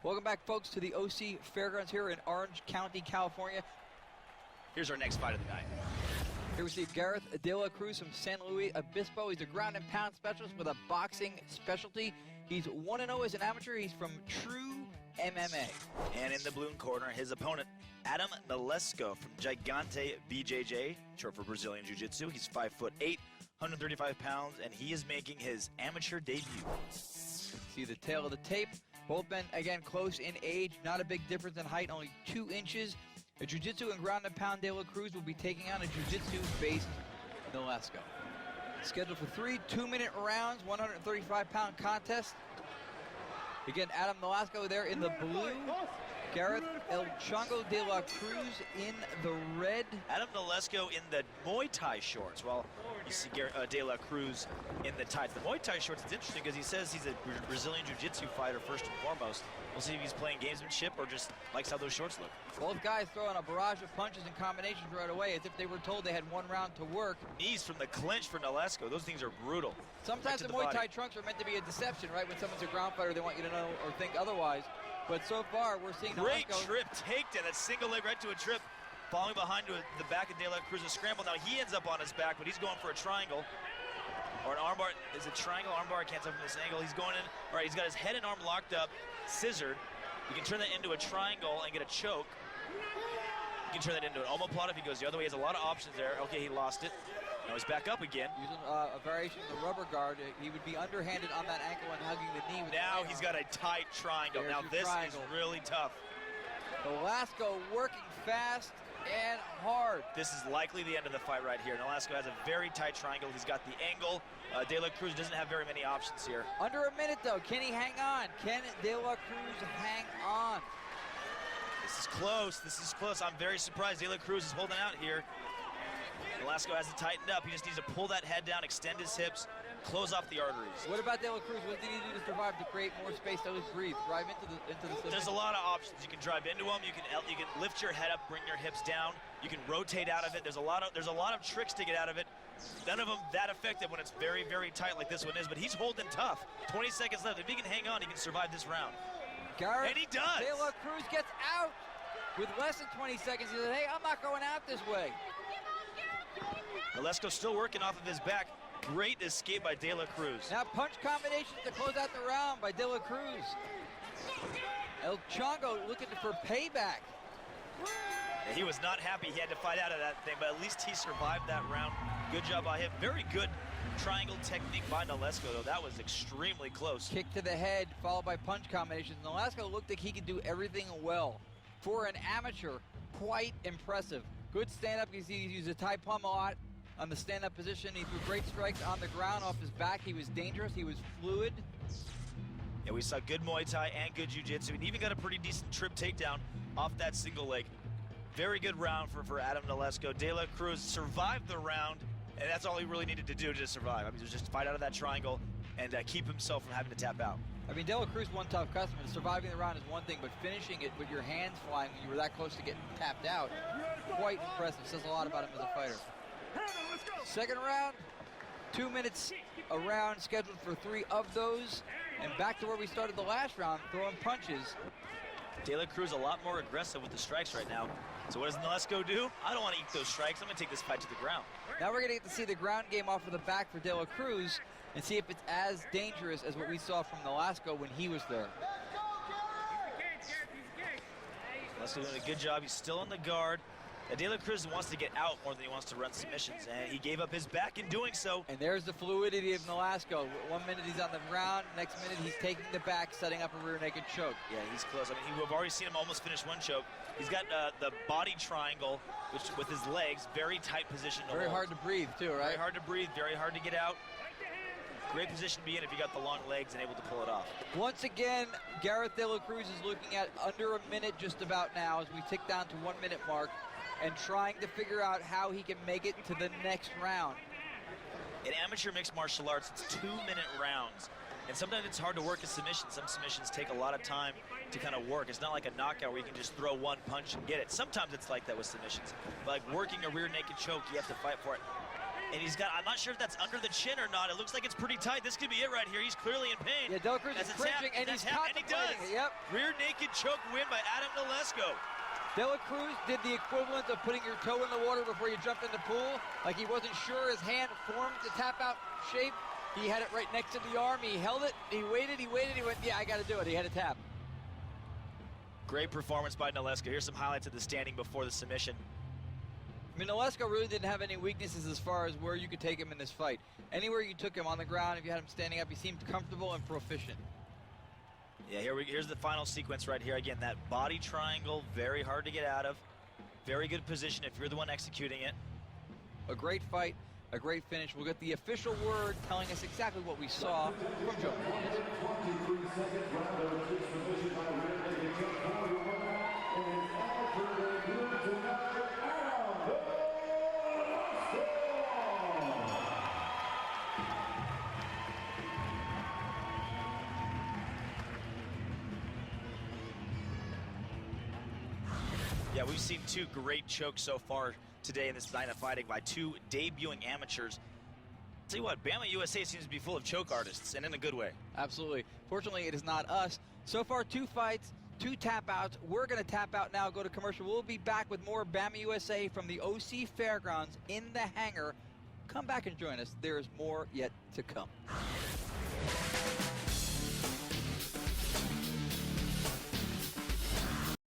Welcome back, folks, to the OC Fairgrounds here in Orange County, California. Here's our next fight of the night. Here we see Gareth De La Cruz from San Luis Obispo. He's a ground and pound specialist with a boxing specialty. He's 1-0 as an amateur. He's from True MMA. And in the blue corner, his opponent, Adam Nolasco from Gigante BJJ, short for Brazilian Jiu-Jitsu. He's 5'8", 135 pounds, and he is making his amateur debut. See the tail of the tape. Both men, again, close in age. Not a big difference in height, only 2 inches. A Jiu-Jitsu and ground and pound De La Cruz will be taking on a Jiu-Jitsu-based Nolasco. Scheduled for 3 2-minute rounds, 135-pound contest. Again, Adam Nolasco there in the blue. Gareth El Chongo De La Cruz in the red. Adam Nolasco in the Muay Thai shorts, while you see De La Cruz in the tights. The Muay Thai shorts, it's interesting because he says he's a Brazilian Jiu-Jitsu fighter first and foremost. We'll see if he's playing gamesmanship or just likes how those shorts look. Both guys throwing a barrage of punches and combinations right away as if they were told they had 1 round to work. Knees from the clinch for Nolasco. Those things are brutal. Sometimes the Muay Thai trunks are meant to be a deception, right? When someone's a ground fighter, they want you to know or think otherwise. But so far, we're seeing great Nolasco trip takedown. That single leg right to a trip, falling behind to the back of De La Cruz's scramble. Now he ends up on his back, but he's going for a triangle. Or an armbar. Is it triangle, armbar? I can't tell from this angle. He's going in. All right, he's got his head and arm locked up, scissored. You can turn that into a triangle and get a choke. You can turn that into an omoplata if he goes the other way. He has a lot of options there. Okay, he lost it. Now he's back up again. Using a variation of the rubber guard. He would be underhanded on that ankle and hugging the knee. With now he's got a tight triangle. There's now this triangle. is really tough. Nolasco working fast and hard. This is likely the end of the fight right here. Nolasco has a very tight triangle. He's got the angle. De La Cruz doesn't have very many options here. Under a minute, though. Can he hang on? Can De La Cruz hang on? This is close. This is close. I'm very surprised De La Cruz is holding out here. Nolasco has it tightened up. He just needs to pull that head down, extend his hips, close off the arteries. What about De La Cruz? What did he do to survive to create more space to at least breathe? Drive into the submission? There's a lot of options. You can drive into him. You can lift your head up, bring your hips down. You can rotate out of it. There's a lot of tricks to get out of it. None of them that effective when it's very, very tight like this one is. But he's holding tough. 20 seconds left. If he can hang on, he can survive this round. Gareth, and he does. De La Cruz gets out with less than 20 seconds. He says, "Hey, I'm not going out this way." Nolasco still working off of his back. Great escape by De La Cruz. Now punch combinations to close out the round by De La Cruz. El Chongo looking for payback. Yeah, he was not happy he had to fight out of that thing, but at least he survived that round. Good job by him. Very good triangle technique by Nolasco, though. That was extremely close. Kick to the head, followed by punch combinations. Nolasco looked like he could do everything well. For an amateur, quite impressive. Good stand-up. You see he used a Thai plum a lot on the stand-up position. He threw great strikes on the ground off his back. He was dangerous. He was fluid. Yeah, we saw good Muay Thai and good Jiu-Jitsu, and even got a pretty decent trip takedown off that single leg. Very good round for Adam Nolasco. De La Cruz survived the round, and that's all he really needed to do to survive. I mean, just fight out of that triangle and keep himself from having to tap out. I mean, De La Cruz, one tough customer. Surviving the round is one thing, but finishing it with your hands flying when you were that close to getting tapped out, quite impressive. Says a lot about him as a fighter. Second round, 2 minutes a round, scheduled for 3 of those. And back to where we started the last round, throwing punches. De La Cruz a lot more aggressive with the strikes right now. So what does Nolasco do? I don't want to eat those strikes. I'm going to take this fight to the ground. Now we're going to get to see the ground game off of the back for De La Cruz and see if it's as dangerous as what we saw from Nolasco when he was there. Nolasco doing a good job. He's still on the guard. De La Cruz wants to get out more than he wants to run submissions, and he gave up his back in doing so. And there's the fluidity of Nolasco. 1 minute he's on the ground, next minute he's taking the back, setting up a rear naked choke. Yeah, he's close. I mean, we've already seen him almost finish one choke. He's got the body triangle, which with his legs, very tight position to hold. Very hard to breathe too, right? Very hard to breathe, very hard to get out. Great position to be in if you got the long legs and able to pull it off. Once again, Gareth De La Cruz is looking at under a minute just about now as we tick down to 1 minute mark, and trying to figure out how he can make it to the next round. In amateur mixed martial arts, it's 2 minute rounds. And sometimes it's hard to work a submission. Some submissions take a lot of time to kind of work. It's not like a knockout where you can just throw one punch and get it. Sometimes it's like that with submissions. But like working a rear naked choke, you have to fight for it. And he's got, I'm not sure if that's under the chin or not. It looks like it's pretty tight. This could be it right here. He's clearly in pain. Yeah, De La Cruz is cringing, and he's contemplating it. Yep. Rear naked choke win by Adam Nolasco. De La Cruz did the equivalent of putting your toe in the water before you jump in the pool. Like he wasn't sure his hand formed the tap-out shape. He had it right next to the arm. He held it. He waited. He went, yeah, I got to do it. He had a tap. Great performance by Nolasco. Here's some highlights of the standing before the submission. I mean, Nolasco really didn't have any weaknesses as far as where you could take him in this fight. Anywhere you took him on the ground, if you had him standing up, he seemed comfortable and proficient. Yeah, here's the final sequence right here. Again, that body triangle, very hard to get out of. Very good position if you're the one executing it. A great fight, a great finish. We'll get the official word telling us exactly what we saw from Joe. Yeah, we've seen two great chokes so far today in this night of fighting by two debuting amateurs. I'll tell you what, Bamma USA seems to be full of choke artists, and in a good way. Absolutely. Fortunately, it is not us. So far, 2 fights, 2 tap-outs. We're going to tap out now, go to commercial. We'll be back with more Bamma USA from the OC Fairgrounds in the hangar. Come back and join us. There is more yet to come.